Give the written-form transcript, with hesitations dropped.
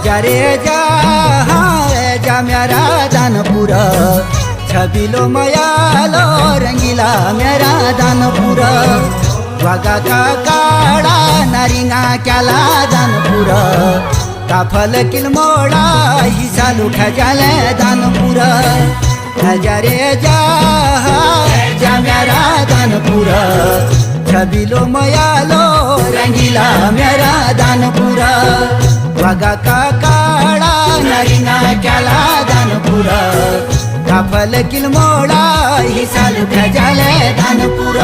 जा रे जा मेरा दानपुर छबिलो मयालो रंगीला मेरा दानपुर वागा का काळा नारिंगा क्याला दानपुर काफल किलमोडा ही चालू खजाले दानपुर जा रे जा मेरा दानपुर छबिलो मयालो रंगीला मेरा दानपुर वागा का काळा नारिंगा क्याला दानपुर काफल किलमोडा ही चालू खजाले दानपुर